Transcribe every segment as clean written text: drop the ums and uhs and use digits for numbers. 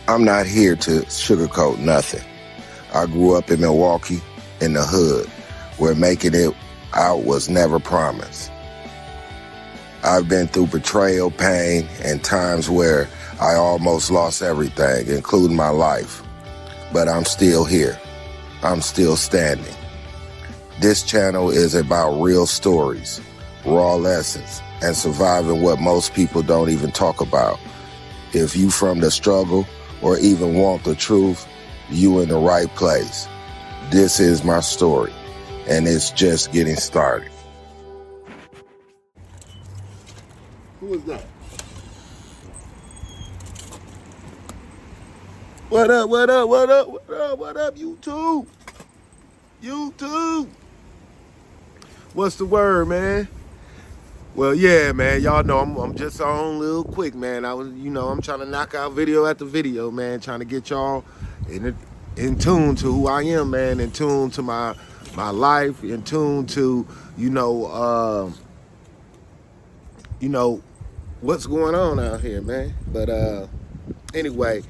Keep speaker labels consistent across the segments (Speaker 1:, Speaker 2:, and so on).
Speaker 1: I'm not here to sugarcoat nothing. I grew up in Milwaukee, in the hood, where making it out was never promised. I've been through betrayal, pain, and times where I almost lost everything, including my life. But I'm still here. I'm still standing. This channel is about real stories, raw lessons, and surviving what most people don't even talk about. If you from the struggle or even want the truth, you in the right place. This is my story, and it's just getting started.
Speaker 2: Who is that? What up, what up, what up, what up, what up, YouTube? YouTube. What's the word, man? Well, yeah, man, y'all know I'm just on a little quick, man. I'm trying to knock out video after video, man, trying to get y'all in tune to who I am, man, in tune to my life, in tune to, what's going on out here, man. But anyway,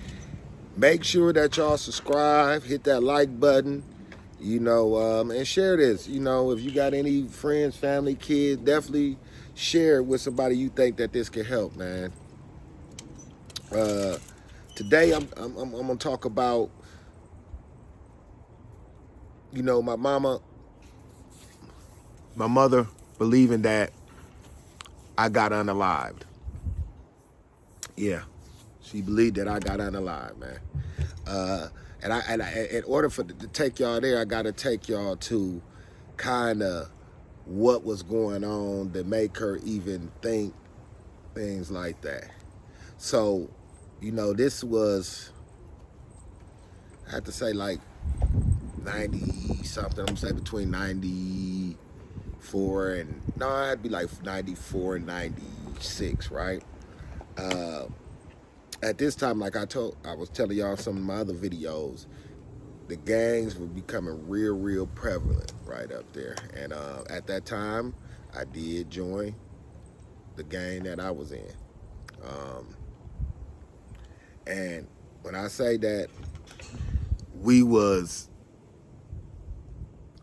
Speaker 2: make sure that y'all subscribe, hit that like button, and share this. If you got any friends, family, kids, definitely share it with somebody you think that this can help, man. Today I'm gonna talk about, my mother believing that I got unalived. Yeah, she believed that I got unalived, man. And in order to take y'all there, I gotta take y'all to kind of what was going on to make her even think things like that. So, this was, I have to say, like 90 something. I'm gonna say between 94 and, no, I'd be like 94 and 96, right? At this time, like I was telling y'all some of my other videos, the gangs were becoming real prevalent right up there. And at that time, I did join the gang that I was in. And when I say that we was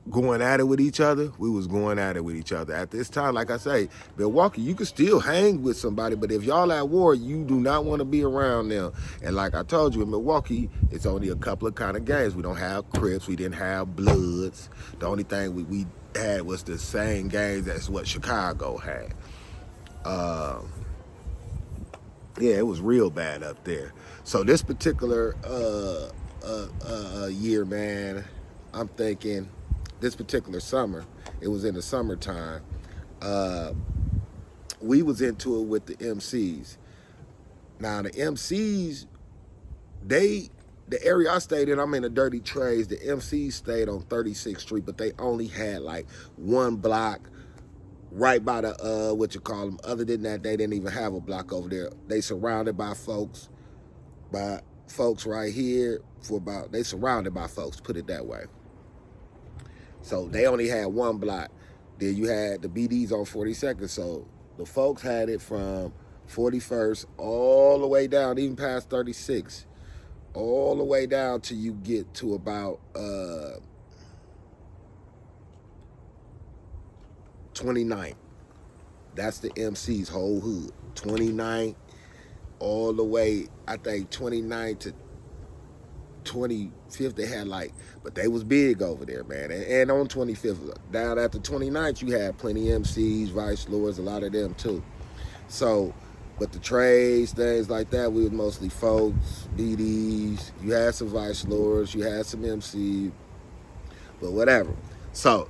Speaker 2: going at it with each other, we was going at it with each other. At this time, like I say, Milwaukee, you can still hang with somebody, but if y'all at war, you do not want to be around them. And like I told you, in Milwaukee, it's only a couple of kind of gangs. We don't have Crips, we didn't have Bloods. The only thing we had was the same gangs as what Chicago had. Yeah, it was real bad up there. So this particular year, man, I'm thinking, this particular summer, it was in the summertime, we was into it with the MCs. Now the MCs, the area I stayed in, I'm in the Dirty Trades, the MCs stayed on 36th Street, but they only had like one block right by the, other than that, they didn't even have a block over there. They surrounded by folks right here they surrounded by folks, put it that way. So they only had one block. Then you had the BDs on 42nd. So the folks had it from 41st all the way down, even past 36, all the way down till you get to about 29th. That's the MC's whole hood. 29th all the way, I think 29th to 25th, they had but they was big over there, man. And on 25th, down after 29th, you had plenty of MCs, vice lords, a lot of them too. So, but the trades, things like that, we was mostly folks, BDs. You had some vice lords, you had some MCs, but whatever. So,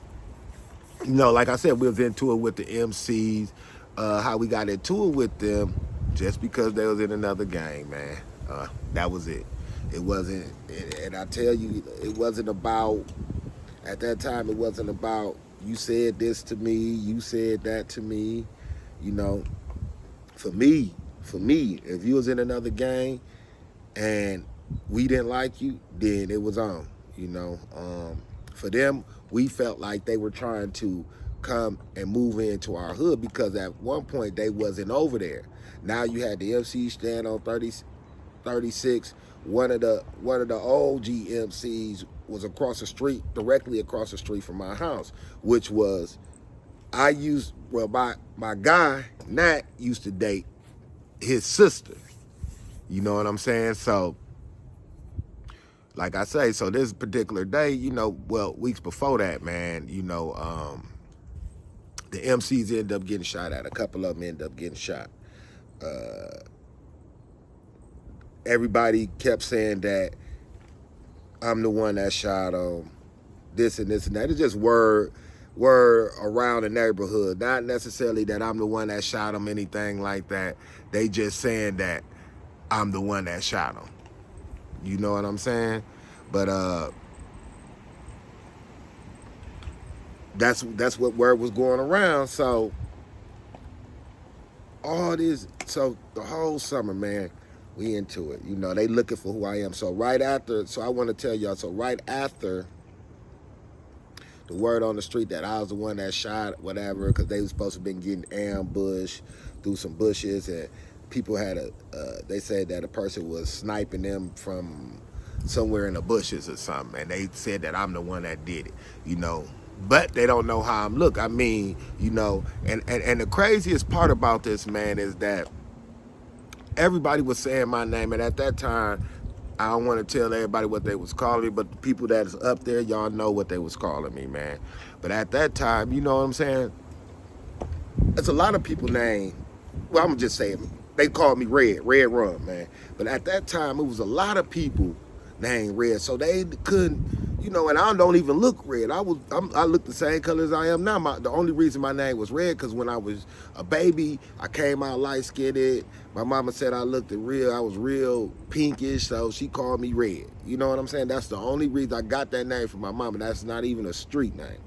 Speaker 2: like I said, we was into it with the MCs. How we got into it with them, just because they was in another gang, man. That was it. It wasn't, and I tell you, it wasn't about, at that time, it wasn't about, you said this to me, you said that to me. For me, if you was in another gang and we didn't like you, then it was on, For them, we felt like they were trying to come and move into our hood, because at one point they wasn't over there. Now you had the MC stand on 36, one of the OG MCs was across the street, directly across the street from my house, which was my guy Nat used to date his sister. You know what I'm saying? So, like I say, so this particular day, weeks before that, man, the MCs ended up getting shot at. A couple of them ended up getting shot. Everybody kept saying that I'm the one that shot them, this and this and that. It's just word around the neighborhood. Not necessarily that I'm the one that shot them, anything like that. They just saying that I'm the one that shot them. You know what I'm saying? But that's what word was going around. So the whole summer, man, we into it. They looking for who I am. So right after the word on the street that I was the one that shot, whatever, because they was supposed to have been getting ambushed through some bushes, and people had they said that a person was sniping them from somewhere in the bushes or something, and they said that I'm the one that did it, but they don't know how I'm look. I mean, and the craziest part about this, man, is that everybody was saying my name, and at that time, I don't want to tell everybody what they was calling me, but the people that is up there, y'all know what they was calling me, man. But at that time, you know what I'm saying? There's a lot of people named, well, I'm just saying, they called me Red Rum, man. But at that time, it was a lot of people named Red, so they couldn't, and I don't even look red. I look the same color as I am now. The only reason my name was Red, because when I was a baby, I came out light-skinned. My mama said I was real pinkish, so she called me Red. You know what I'm saying? That's the only reason I got that name from my mama. That's not even a street name.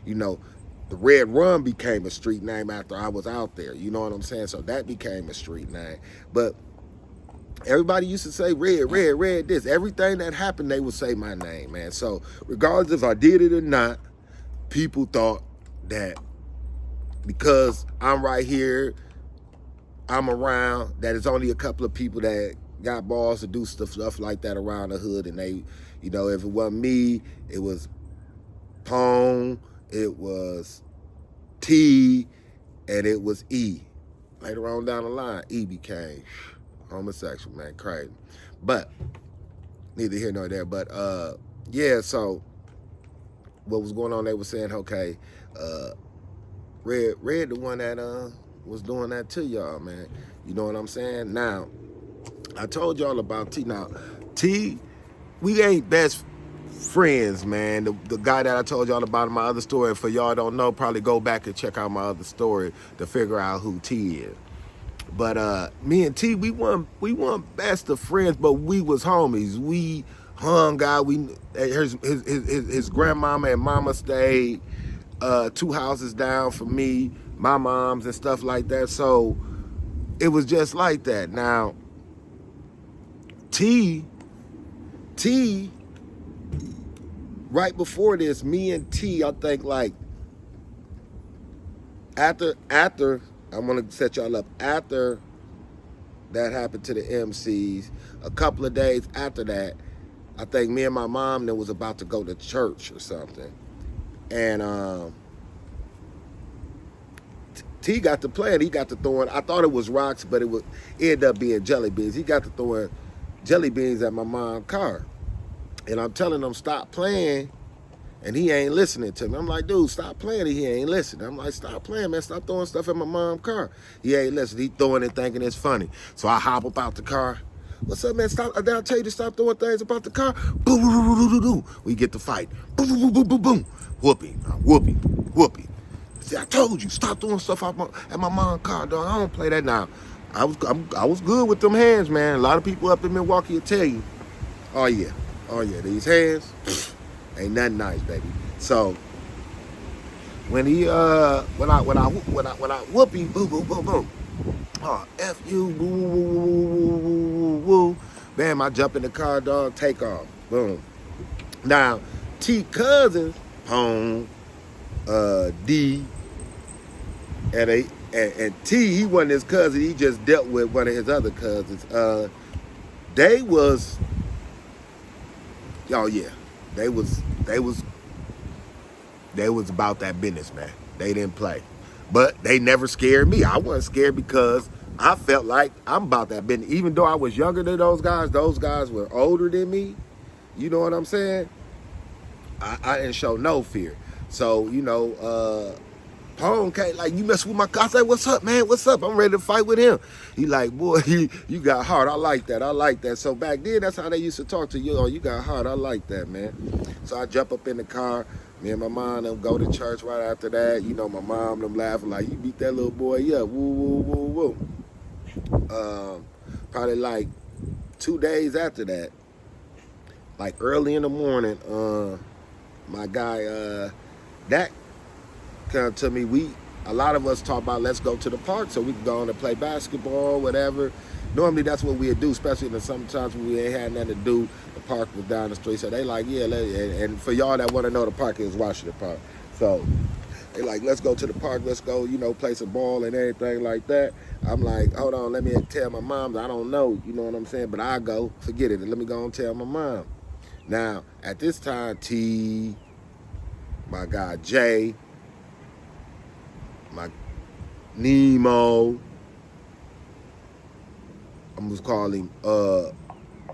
Speaker 2: The Red Rum became a street name after I was out there. You know what I'm saying? So that became a street name. But everybody used to say Red this. Everything that happened, they would say my name, man. So regardless if I did it or not, people thought that because I'm right here, I'm around, that it's only a couple of people that got balls to do stuff like that around the hood. And they, if it wasn't me, it was Pone, it was T, and it was E. Later on down the line, E became homosexual, man, crazy. But neither here nor there. But yeah, so what was going on, they were saying, okay, Red the one that was doing that to y'all, man. You know what I'm saying? Now, I told y'all about T. Now, T, we ain't best friends, man. The guy that I told y'all about in my other story, for y'all don't know, probably go back and check out my other story to figure out who T is. But me and T, we weren't best of friends, but we was homies. We hung out. His grandmama and mama stayed 2 houses down from me, my mom's and stuff like that. So it was just like that. Now, T, right before this, me and T, I think like after I'm gonna set y'all up. After that happened to the MCs, a couple of days after that, I think me and my mom then was about to go to church or something, and T got to playing. He got to throwing. I thought it was rocks, but it ended up being jelly beans. He got to throwing jelly beans at my mom's car, and I'm telling him stop playing. And he ain't listening to me. I'm like, dude, stop playing. He ain't listening. I'm like, stop playing, man. Stop throwing stuff at my mom's car. He ain't listening. He throwing it thinking it's funny. So I hop up out the car. What's up, man? Stop. Did I tell you to stop throwing things about the car? Boom, boom, boom, boom, boom, boom. We get the fight. Boom, boom, boom, boom, boom, boom. Whooping. See, I told you, stop throwing stuff at my mom's car, dog. I don't play that now. I was good with them hands, man. A lot of people up in Milwaukee will tell you, oh yeah, these hands, ain't nothing nice, baby. So when I whoop him, boom, boom, boom, boom. Oh, F you, woo, woo, woo, woo. Bam, I jump in the car, dog, take off. Boom. Now, T cousins, Home, D, and T, he wasn't his cousin, he just dealt with one of his other cousins. They was, oh yeah, they was they was they was about that business, man. They didn't play, but they never scared me. I wasn't scared because I felt like I'm about that business. Even though I was younger than those guys were older than me. You know what I'm saying? I didn't show no fear. So, Pone came, like, you mess with my car. I said, what's up, man? What's up? I'm ready to fight with him. He like, boy, you got heart. I like that. I like that. So back then, that's how they used to talk to you. Oh, you got heart. I like that, man. So I jump up in the car. Me and my mom them go to church right after that. You know, my mom them laughing like, you beat that little boy up. Woo, woo, woo, woo. Probably like 2 days after that, like early in the morning, my guy, that come to me. A lot of us talk about let's go to the park so we can go on and play basketball, whatever. Normally that's what we'd do, especially in the sometimes when we ain't had nothing to do. The park was down the street, so they like, yeah. And for y'all that want to know, the park is Washington Park. So they like, let's go to the park, let's go, play some ball and everything like that. I'm like, hold on, let me tell my mom. I don't know, you know what I'm saying? But I go, forget it. Let me go and tell my mom. Now, at this time, T, my guy Jay, my Nemo, I'm gonna call him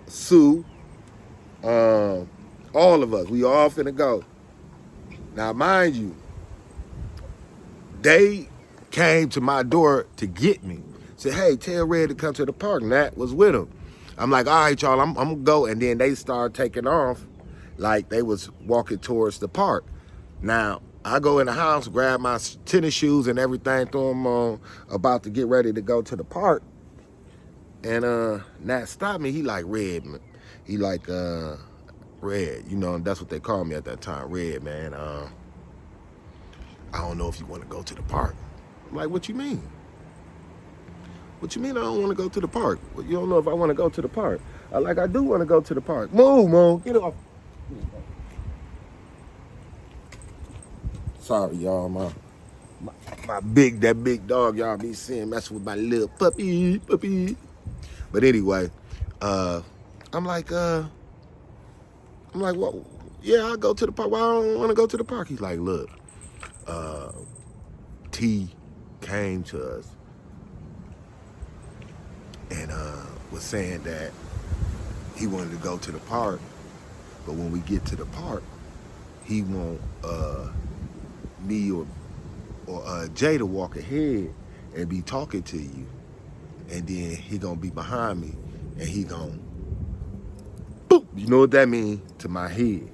Speaker 2: Sue, all of us, we all finna go. Now, mind you, they came to my door to get me. Said, hey, tell Red to come to the park. Nat was with him. I'm like, all right, y'all, I'm gonna go. And then they started taking off like they was walking towards the park. Now, I go in the house, grab my tennis shoes and everything, throw them on, about to get ready to go to the park. And Nat stopped me. He like, Red, man. He like, Red, that's what they called me at that time, Red, man. I don't know if you want to go to the park. I'm like, what you mean? What you mean I don't want to go to the park? Well, you don't know if I want to go to the park. I do want to go to the park. Move, get off. Sorry, y'all, that big dog y'all be seeing messing with my little puppy. But anyway, I'm like, well, yeah, I'll go to the park. Why I don't want to go to the park? He's like, look, T came to us and was saying that he wanted to go to the park, but when we get to the park, he want me or Jay to walk ahead and be talking to you, and then he gonna be behind me and he gonna boop. You know what that means to my head?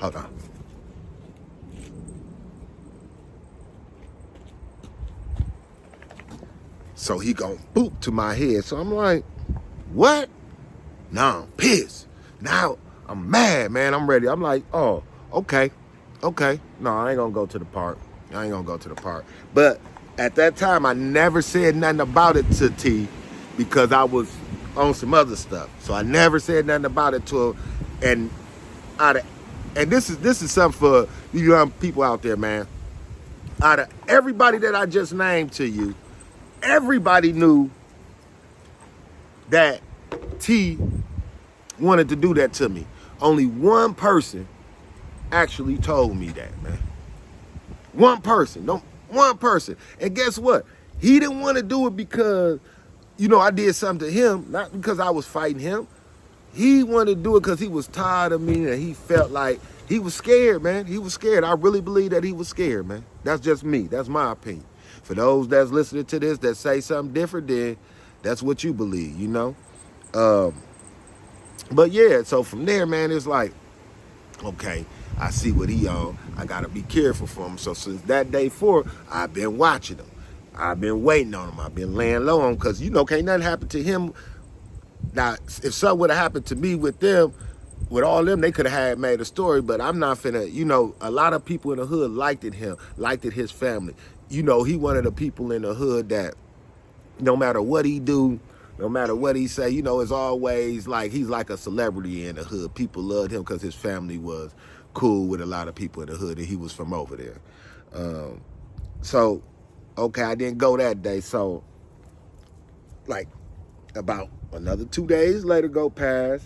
Speaker 2: Hold on. So he gonna boop to my head. So I'm like, what? Now I'm pissed. Now I'm mad, man. I'm ready. I'm like, oh, okay. No, I ain't gonna go to the park. But at that time, I never said nothing about it to T because I was on some other stuff. So I never said nothing about it to her. And this is something for you young people out there, man. Out of everybody that I just named to you, everybody knew that T wanted to do that to me. Only one person actually told me that, man. One person. And guess what? He didn't want to do it because, I did something to him, not because I was fighting him. He wanted to do it because he was tired of me and he felt like he was scared, man. He was scared. I really believe that he was scared, man. That's just me. That's my opinion. For those that's listening to this that say something different, then that's what you believe, But yeah, so from there, man, it's like, okay, I see what he on. I gotta be careful for him. So since that day forward, I've been watching him. I've been waiting on him. I've been laying low on him because, can't nothing happen to him. Now, if something would have happened to me with them, with all them, they could have made a story, but I'm not finna, a lot of people in the hood liked him, liked his family. He one of the people in the hood that no matter what he do, no matter what he say, it's always like he's like a celebrity in the hood. People loved him because his family was cool with a lot of people in the hood and he was from over there. So, okay, I didn't go that day. So, like, about Another 2 days later go past.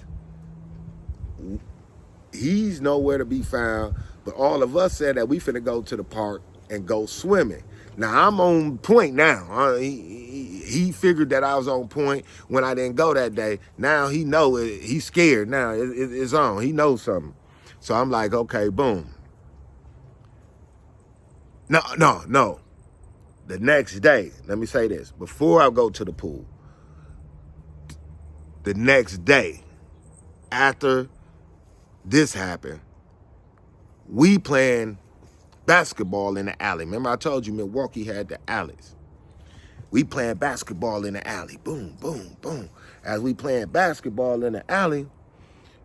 Speaker 2: He's nowhere to be found, but all of us said that we finna go to the park and go swimming. Now I'm on point now. He figured that I was on point when I didn't go that day. Now he know it, he's scared now. It's on. He knows something. So I'm like, okay, boom. No. The next day, let me say this. Before I go to the pool, the next day, after this happened, we playing basketball in the alley. Remember I told you Milwaukee had the alleys. We playing basketball in the alley. Boom, boom, boom. As we playing basketball in the alley,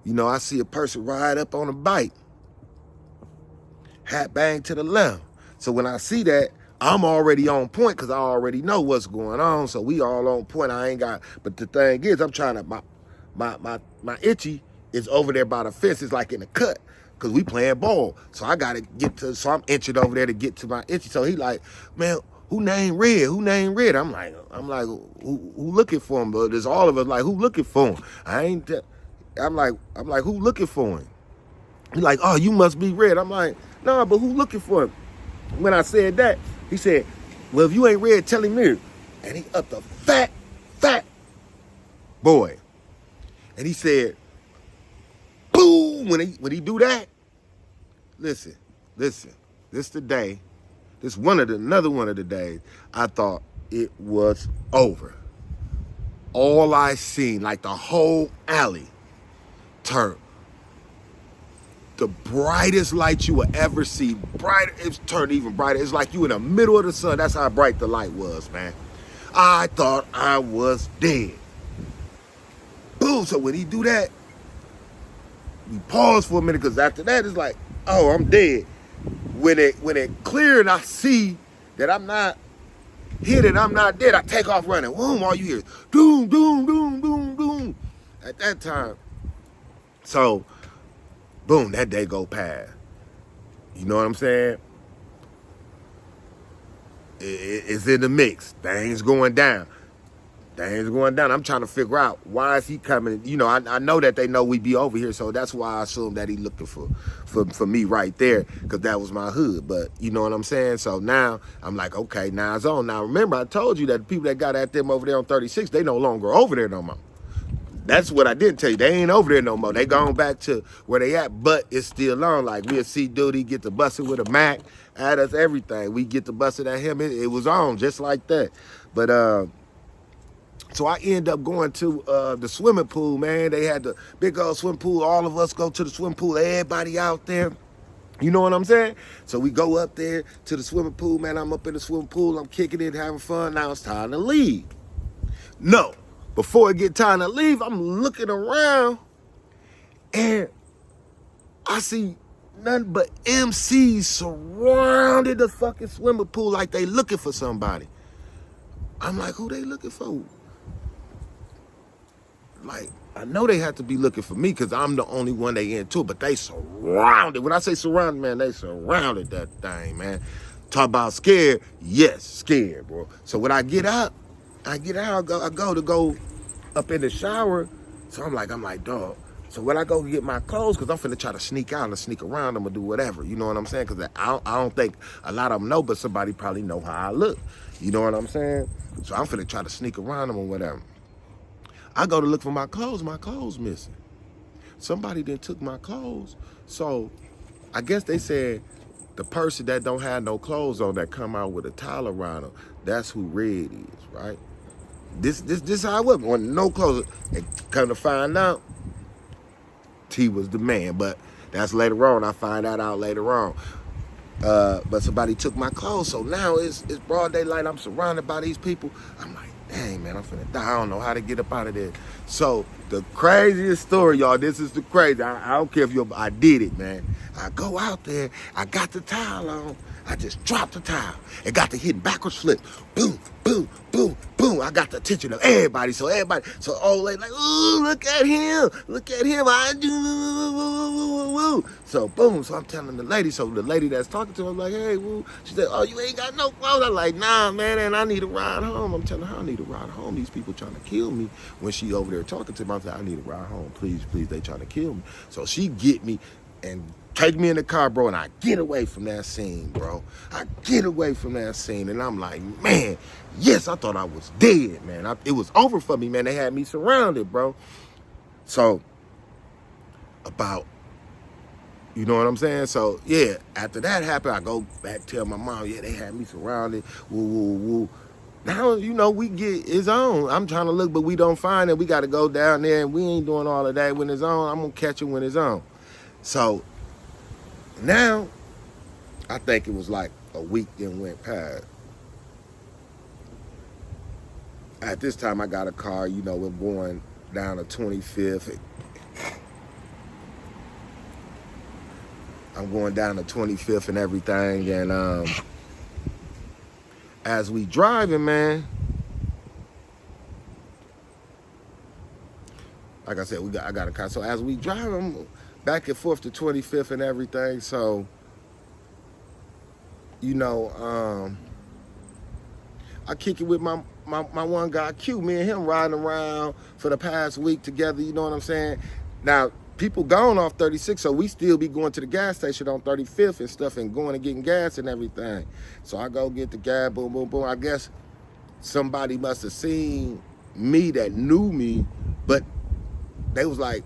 Speaker 2: you know, I see a person ride up on a bike. Hat bang to the left. So when I see that, I'm already on point because I already know what's going on. So we all on point. I ain't got, but the thing is, I'm trying to, my itchy is over there by the fence. It's like in the cut because we playing ball. So I got to get to, so I'm inching over there to get to my itchy. So he like, man, who named Red? Who named Red? I'm like, who looking for him? But there's all of us like, who looking for him? I'm like, who looking for him? He's like, oh, you must be Red. I'm like, no, but who looking for him? When I said that, he said, well, if you ain't Red, tell him here. And he up the fat boy. And he said, boom, when he do that, listen, this the day, another one of the days, I thought it was over. All I seen, like the whole alley, turned the brightest light you will ever see. Brighter, it's turned even brighter. It's like you in the middle of the sun. That's how bright the light was, man. I thought I was dead. Boom, so when he do that, we pause for a minute because after that, it's like, oh, I'm dead. When it cleared, I see that I'm not hit and I'm not dead. I take off running. Boom, all you hear is doom, doom, doom, doom, doom. At that time, so boom, that day go past. You know what I'm saying? It's in the mix. Things going down. I'm trying to figure out why is he coming. You know, I know that they know we be over here, so that's why I assume that he looking for me right there, because that was my hood. But you know what I'm saying? So now I'm like, okay, now it's on. Now remember, I told you that the people that got at them over there on 36, they no longer over there no more. That's what I didn't tell you. They ain't over there no more. They gone back to where they at, but it's still on. Like, we'll see duty get to busting with a Mac, at us, everything. We get to busting at him. It was on just like that. But so I end up going to the swimming pool, man. They had the big old swimming pool. All of us go to the swimming pool. Everybody out there. You know what I'm saying? So we go up there to the swimming pool, man. I'm up in the swimming pool. I'm kicking it, having fun. Now it's time to leave. No. Before it get time to leave, I'm looking around and I see nothing but MCs surrounded the fucking swimming pool like they looking for somebody. I'm like, who they looking for? Like, I know they have to be looking for me because I'm the only one they into it, but they surrounded. When I say surrounded, man, they surrounded that thing, man. Talk about scared. Yes, scared, bro. So when I get out, I go to go up in the shower. So I'm like, dog. So when I go get my clothes, because I'm finna try to sneak out and sneak around them or do whatever. You know what I'm saying? Because I don't think a lot of them know, but somebody probably know how I look. You know what I'm saying? So I'm finna try to sneak around them or whatever. I go to look for my clothes missing. Somebody then took my clothes. So I guess they said the person that don't have no clothes on that come out with a towel around them, that's who Red is, right? This how it was. When no clothes, and come to find out, T was the man. But that's later on. I find that out later on. But somebody took my clothes, so now it's broad daylight. I'm surrounded by these people. I'm like, dang, man, I'm finna die. I don't know how to get up out of there. So the craziest story, y'all, this is the crazy. I don't care if I did it, man. I go out there. I got the towel on. I just dropped the towel and got to hit backwards flip. Boom, boom, boom, boom. I got the attention of everybody. So old lady like, ooh, look at him. Look at him. I do. So boom. So I'm telling the lady. So the lady that's talking to her, I'm like, hey, woo. She said, oh, you ain't got no clothes. I'm like, nah, man, and I need a ride home. I'm telling her I need a ride home. These people trying to kill me. When she over there talking to me, I'm like, I need a ride home. Please, please, they trying to kill me. So she get me and take me in the car, bro, and I get away from that scene, bro. I get away from that scene, and I'm like, man, yes, I thought I was dead, man. It was over for me, man. They had me surrounded, bro. So, you know what I'm saying? So, yeah, after that happened, I go back tell my mom, yeah, they had me surrounded, woo, woo, woo. Now, you know, we get his own. I'm trying to look, but we don't find it. We got to go down there, and we ain't doing all of that when it's on. I'm going to catch it when it's on. So, now, I think it was like a week then went past. At this time, I got a car, you know, we're going down to 25th. I'm going down to 25th and everything. And as we driving, man, like I said, I got a car. So as we driving back and forth to 25th and everything, so, you know, I kick it with my one guy, Q. Me and him riding around for the past week together, you know what I'm saying? Now, people gone off 36, so we still be going to the gas station on 35th and stuff and going and getting gas and everything. So I go get the gas, boom, boom, boom. I guess somebody must have seen me that knew me, but they was like,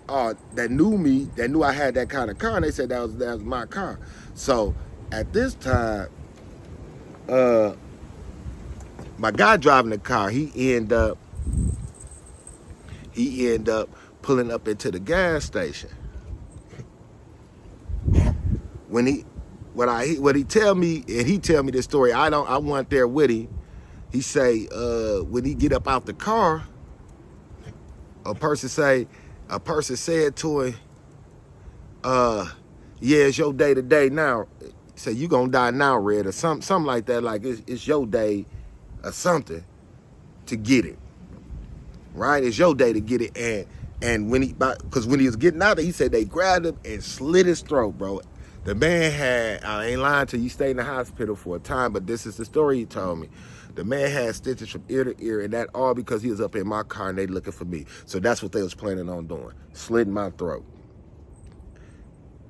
Speaker 2: oh, that knew me, that knew I had that kind of car, and they said that was my car. So at this time, my guy driving the car, he end up pulling up into the gas station. What he tell me, and he tell me this story, I wasn't there with him. He say, when he get up out the car, a person said to him, yeah, it's your day today now. He say, you gonna die now, Red, or something like that, like it's your day or something to get it. Right? It's your day to get it. And when because when he was getting out there, he said they grabbed him and slit his throat, bro. The man had, I ain't lying to you, he stayed in the hospital for a time, but this is the story he told me. The man had stitches from ear to ear, and that all because he was up in my car and they looking for me. So that's what they was planning on doing, slitting my throat.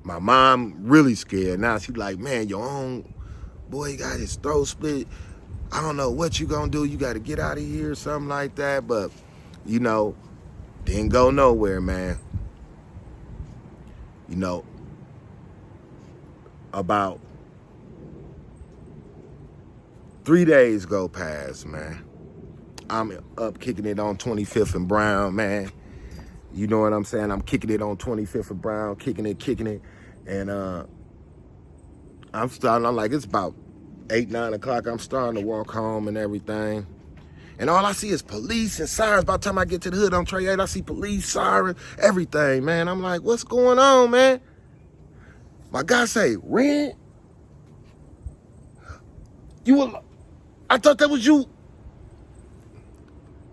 Speaker 2: My mom really scared. Now she like, man, your own boy got his throat split. I don't know what you gonna do. You got to get out of here or something like that. But, you know, didn't go nowhere, man. You know, about 3 days go past, man. I'm up kicking it on 25th and Brown, man. You know what I'm saying? I'm kicking it on 25th and Brown, kicking it. And I'm like, it's about 8, 9 o'clock. I'm starting to walk home and everything. And all I see is police and sirens. By the time I get to the hood on Trey 8, I see police, sirens, everything, man. I'm like, what's going on, man? My guy say, Red, I thought that was you.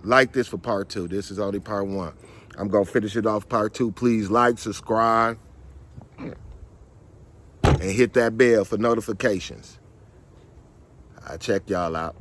Speaker 2: Like this for part 2. This is only part 1. I'm going to finish it off part 2. Please like, subscribe, and hit that bell for notifications. I'll check y'all out.